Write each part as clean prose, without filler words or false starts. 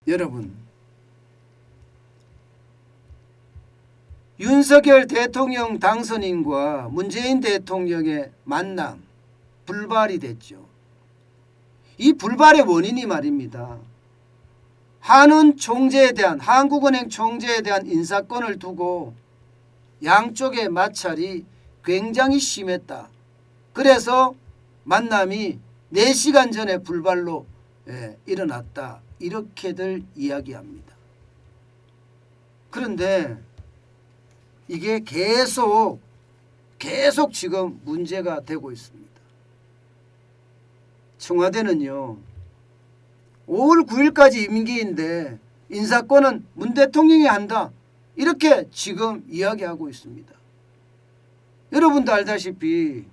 여러분, 윤석열 대통령 당선인과 문재인 대통령의 만남 불발이 됐죠. 이 불발의 원인이 말입니다. 한은 총재에 대한 한국은행 총재에 대한 인사권을 두고 양쪽의 마찰이 굉장히 심했다. 그래서 만남이 4시간 전에 불발로 일어났다. 이렇게들 이야기합니다. 그런데 이게 계속 지금 문제가 되고 있습니다. 청와대는요, 5월 9일까지 임기인데 인사권은 문 대통령이 한다. 이렇게 지금 이야기하고 있습니다. 여러분도 알다시피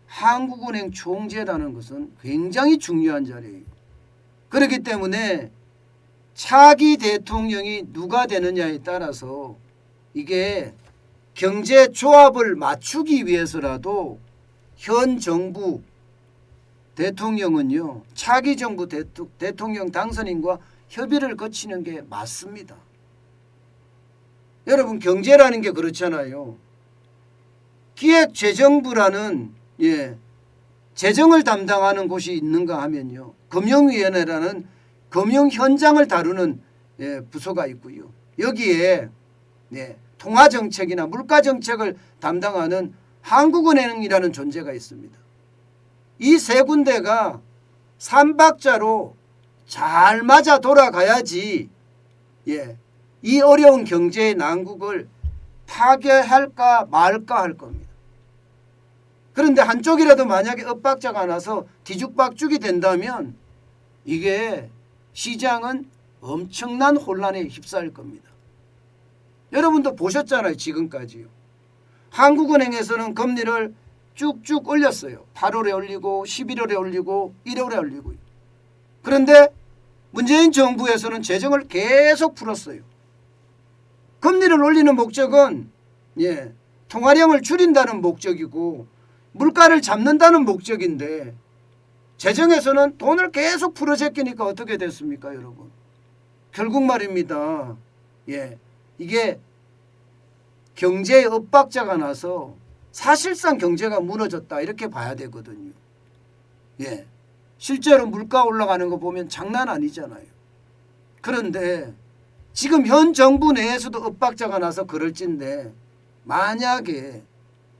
한국은행 총재라는 것은 굉장히 중요한 자리예요. 그렇기 때문에 차기 대통령이 누가 되느냐에 따라서 이게 경제 조합을 맞추기 위해서라도 현 정부 대통령은요, 차기 정부 대통령 당선인과 협의를 거치는 게 맞습니다. 여러분, 경제라는 게 그렇잖아요. 기획재정부라는 재정을 담당하는 곳이 있는가 하면요, 금융위원회라는 금융 현장을 다루는 부서가 있고요. 여기에 통화정책이나 물가정책을 담당하는 한국은행이라는 존재가 있습니다. 이 세 군데가 삼박자로 잘 맞아 돌아가야지 이 어려운 경제의 난국을 타개할까 말까 할 겁니다. 그런데 한쪽이라도 만약에 엇박자가 나서 뒤죽박죽이 된다면 이게 시장은 엄청난 혼란에 휩싸일 겁니다. 여러분도 보셨잖아요. 지금까지요. 한국은행에서는 금리를 쭉쭉 올렸어요. 8월에 올리고 11월에 올리고 1월에 올리고. 그런데 문재인 정부에서는 재정을 계속 풀었어요. 금리를 올리는 목적은 통화량을 줄인다는 목적이고 물가를 잡는다는 목적인데 재정에서는 돈을 계속 풀어제끼니까 어떻게 됐습니까, 여러분? 결국 말입니다. 이게 경제의 엇박자가 나서 사실상 경제가 무너졌다 이렇게 봐야 되거든요. 실제로 물가 올라가는 거 보면 장난 아니잖아요. 그런데 지금 현 정부 내에서도 엇박자가 나서 그럴진데 만약에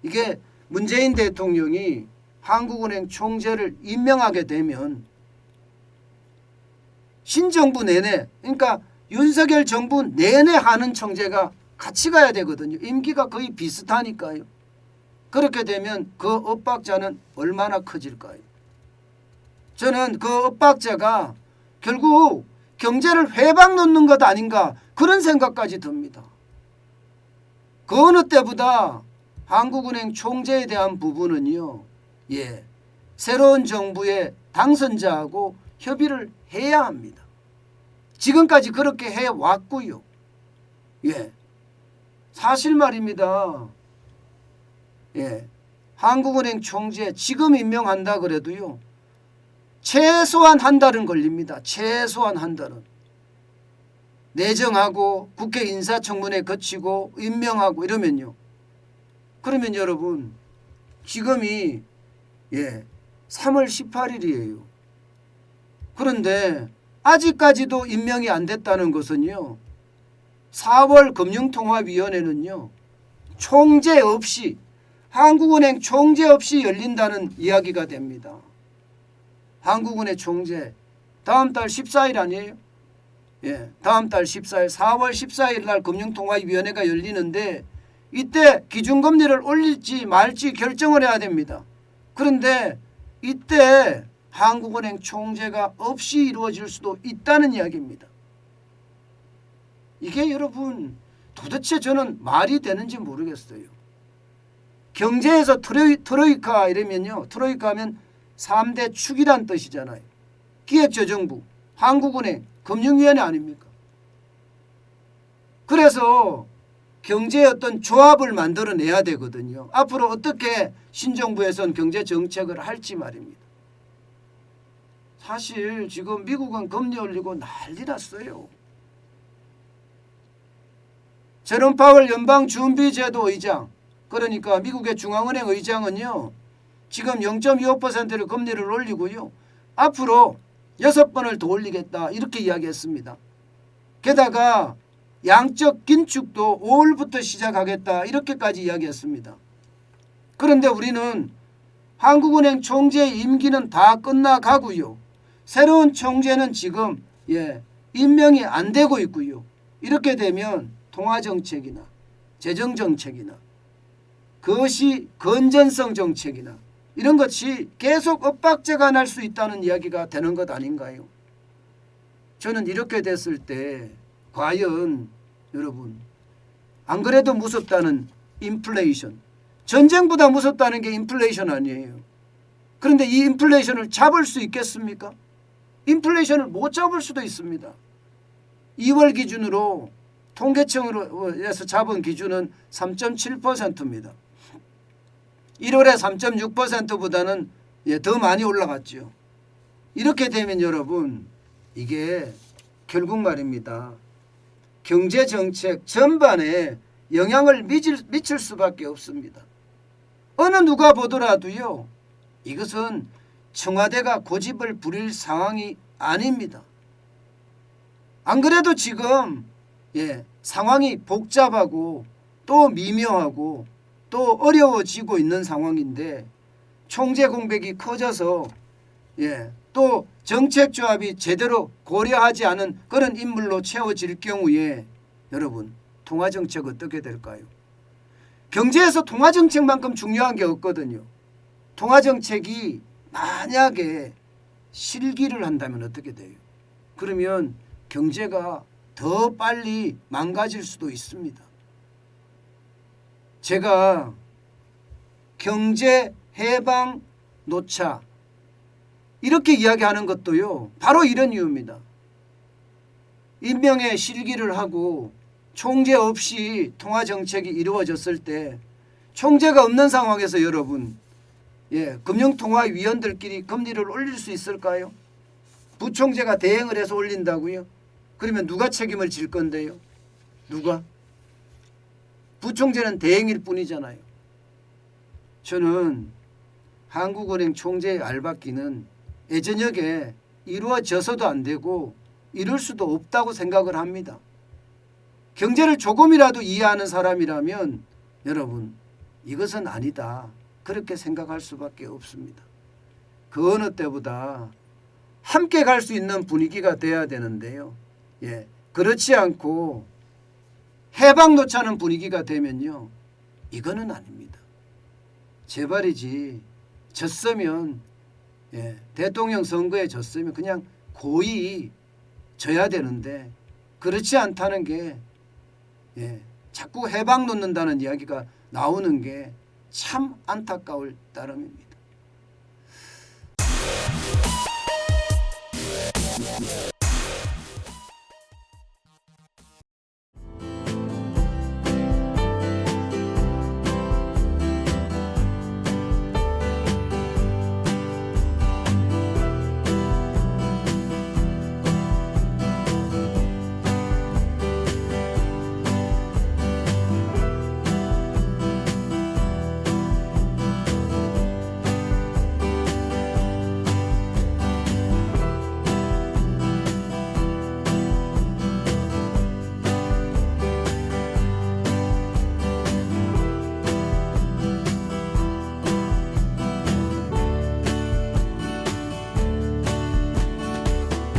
이게 문재인 대통령이 한국은행 총재를 임명하게 되면 신정부 내내, 그러니까 윤석열 정부 내내 하는 총재가 같이 가야 되거든요. 임기가 거의 비슷하니까요. 그렇게 되면 그 엇박자는 얼마나 커질까요? 저는 그 엇박자가 결국 경제를 회방 놓는 것 아닌가 그런 생각까지 듭니다. 그 어느 때보다 한국은행 총재에 대한 부분은요, 새로운 정부의 당선자하고 협의를 해야 합니다. 지금까지 그렇게 해왔고요. 사실 말입니다. 한국은행 총재 지금 임명한다 그래도요, 최소한 한 달은 걸립니다. 최소한 한 달은. 내정하고 국회 인사청문회 거치고 임명하고 이러면요. 그러면 여러분, 지금이 3월 18일이에요. 그런데 아직까지도 임명이 안 됐다는 것은요, 4월 금융통화위원회는요, 총재 없이, 한국은행 총재 없이 열린다는 이야기가 됩니다. 한국은행 총재 다음 달 14일 아니에요? 다음 달 14일 4월 14일 날 금융통화위원회가 열리는데 이때 기준금리를 올릴지 말지 결정을 해야 됩니다. 그런데 이때 한국은행 총재가 없이 이루어질 수도 있다는 이야기입니다. 이게 여러분 도대체 저는 말이 되는지 모르겠어요. 경제에서 트로이카 이러면요, 트로이카 하면 3대 축이란 뜻이잖아요. 기획재정부, 한국은행, 금융위원회 아닙니까? 그래서 경제의 어떤 조합을 만들어내야 되거든요. 앞으로 어떻게 신정부에서는 경제정책을 할지 말입니다. 사실 지금 미국은 금리 올리고 난리 났어요. 제롬 파월 연방준비제도 의장, 그러니까 미국의 중앙은행 의장은요, 지금 0.25%를 금리를 올리고요, 앞으로 6번을 더 올리겠다 이렇게 이야기했습니다. 게다가 양적 긴축도 5월부터 시작하겠다 이렇게까지 이야기했습니다. 그런데 우리는 한국은행 총재 임기는 다 끝나가고요, 새로운 총재는 지금 임명이 안 되고 있고요. 이렇게 되면 통화정책이나 재정정책이나 그것이 건전성 정책이나 이런 것이 계속 엇박자가 날 수 있다는 이야기가 되는 것 아닌가요? 저는 이렇게 됐을 때 과연 여러분, 안 그래도 무섭다는 인플레이션, 전쟁보다 무섭다는 게 인플레이션 아니에요. 그런데 이 인플레이션을 잡을 수 있겠습니까? 인플레이션을 못 잡을 수도 있습니다. 2월 기준으로 통계청에서 잡은 기준은 3.7%입니다. 1월에 3.6%보다는 더 많이 올라갔죠. 이렇게 되면 여러분, 이게 결국 말입니다, 경제정책 전반에 영향을 미칠 수밖에 없습니다. 어느 누가 보더라도요, 이것은 청와대가 고집을 부릴 상황이 아닙니다. 안 그래도 지금 상황이 복잡하고 또 미묘하고 또 어려워지고 있는 상황인데, 총재 공백이 커져서 또 정책 조합이 제대로 고려하지 않은 그런 인물로 채워질 경우에 여러분, 통화정책 어떻게 될까요? 경제에서 통화정책만큼 중요한 게 없거든요. 통화정책이 만약에 실기를 한다면 어떻게 돼요? 그러면 경제가 더 빨리 망가질 수도 있습니다. 제가 경제 해방 노차 이렇게 이야기하는 것도요, 바로 이런 이유입니다. 임명에 실기를 하고 총재 없이 통화정책이 이루어졌을 때, 총재가 없는 상황에서 여러분, 금융통화위원들끼리 금리를 올릴 수 있을까요? 부총재가 대행을 해서 올린다고요? 그러면 누가 책임을 질 건데요? 누가? 부총재는 대행일 뿐이잖아요. 저는 한국은행 총재의 알박기는 예전역에 이루어져서도 안 되고 이룰 수도 없다고 생각을 합니다. 경제를 조금이라도 이해하는 사람이라면 여러분, 이것은 아니다, 그렇게 생각할 수밖에 없습니다. 그 어느 때보다 함께 갈 수 있는 분위기가 돼야 되는데요, 그렇지 않고 해방노차는 분위기가 되면요, 이거는 아닙니다. 제발이지, 졌으면 대통령 선거에 졌으면 그냥 고의 져야 되는데, 그렇지 않다는 게 자꾸 해방 놓는다는 이야기가 나오는 게 참 안타까울 따름입니다.